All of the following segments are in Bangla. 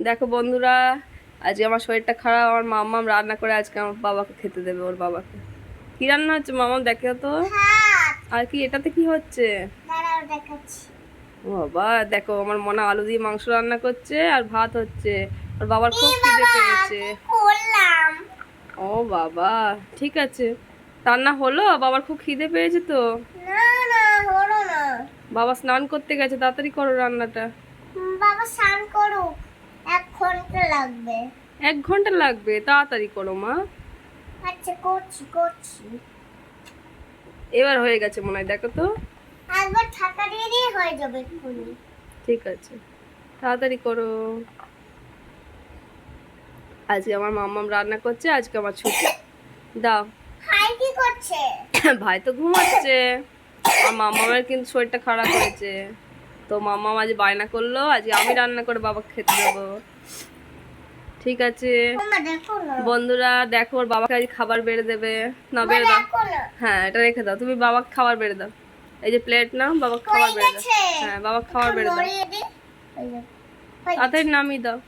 দেখো বন্ধুরা, আজকে আমার শরীরটা খারাপ। আমার মাম্মাম রান্না করে আজকে আমার বাবাকে খেতে দেবে, ওর বাবাকে। কি রান্না হচ্ছে মাম্মাম? দেখো তো। আর কি এটাতে কি হচ্ছে? ও বাবা, দেখো আমার মনে আলু দিয়ে মাংস রান্না করছে আর ভাত হচ্ছে। ওর বাবার খুব খিদে পেয়েছে। ও বাবা, ঠিক আছে। রান্না হলো? বাবার খুব খিদে পেয়েছে তো। বাবা স্নান করতে গেছে, তাড়াতাড়ি করো রান্নাটা। বাবা স্নান করুক, 1 ঘন্টা লাগবে। 1 ঘন্টা লাগবে? তাড়াতাড়ি করো মা। আচ্ছা, করছি। এবার হয়ে গেছে মনে হয়, দেখো তো। একবার ঢাকা দিয়ে দিয়ে হয়ে যাবে এক্ষুনি। ঠিক আছে, তাড়াতাড়ি করো। আজকে আমার মাম্মাম রান্না করছে, আজকে আমার ছুটি। দাও। ভাই কি করছে? ভাই তো ঘুমাচ্ছে। আর মাম্মামের কিন্তু শরীরটা খারাপ হয়েছে, তো মাম্মাম আজ বায়না করলো আজকে আমি রান্না করে বাবাকে খেতে দেবো। ঠিক আছে দেখো না বন্ধুরা, দেখো ওর বাবাকে আজ খাবার বেড়ে দেবে। না, বেড়ে দাও। হ্যাঁ, এটা রেখে দাও, তুমি বাবাকে খাবার বেড়ে দাও। এই যে প্লেট নাও, বাবাকে খাবার বেড়ে দাও। হ্যাঁ, বাবাকে খাবার বেড়ে দাও। তাড়াতাড়ি নামিয়ে দাও।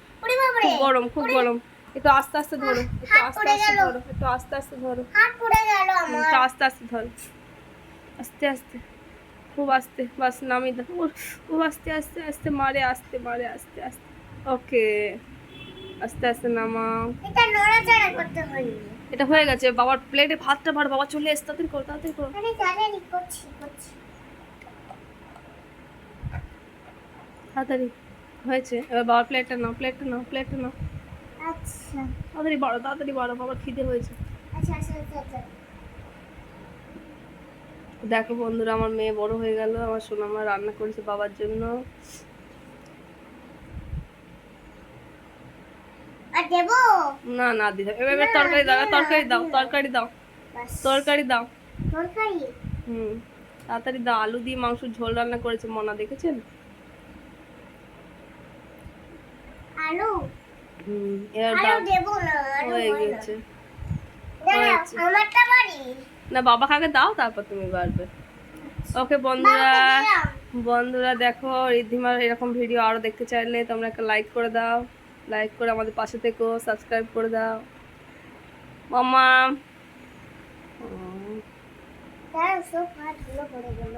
খুব গরম, খুব গরম। একটু আস্তে আস্তে ধরো, একটু আস্তে আস্তে ধরো, একটু আস্তে আস্তে ধরো, হাত পুড়ে গেল আমার। একটু আস্তে আস্তে ধরো, আস্তে আস্তে, খুব আস্তে। বাস নামিয়ে দাও। ও আস্তে আস্তে আস্তে মারে, আস্তে মারে, আস্তে আস্তে। ওকে, আস্তে আস্তে নামাও। এটা নড়াচড়া করতে হয়। এটা হয়ে গেছে। বাবার প্লেটে ভাতটা ভর, বাবা চলে এসে তাড়াতাড়ি করো, তাড়াতাড়ি করো। আরে জানি করছি। তাড়াতাড়ি হয়েছে। এবার বাবার প্লেটটা নাও, প্লেটটা নাও, প্লেটটা নাও। আচ্ছা তাড়াতাড়ি বাড়ো, তাড়াতাড়ি বাড়ো, বাবার খিদে হয়েছে। আচ্ছা। দেখো বন্ধুরা, আমার মেয়ে বড় হয়ে গেল। আমার সোনামা রান্না করেছে বাবার জন্য। আর দেবো না না দিদি, এবার তরকারি দাও, তরকারি দাও, তরকারি দাও, তরকারি দাও। তরকারি। তাড়াতাড়ি দাও। আলু দিয়ে মাংস ঝোল রান্না করেছে মনা, দেখেছেন? আলু। এবার আলু দাও। দেবো না, আলু হয়ে হয় না। গেছে, দাঁড়াও, হয়েছে। আমারটা বাড়ি। না, বাবা কাকে দাও, তারপর তুমি বাড়বে। ওকে বন্ধুরা, বাবাকে দিলাম। বন্ধুরা দেখো, রিদ্ধিমার এরকম ভিডিও আরো দেখতে চাইলে তোমরা একটা লাইক করে দাও। লাইক করে আমাদের পাশে থেকো, সাবস্ক্রাইব করে দাও। মামা দাঁড়াও, সব ভাত গুলো পড়ে গেল।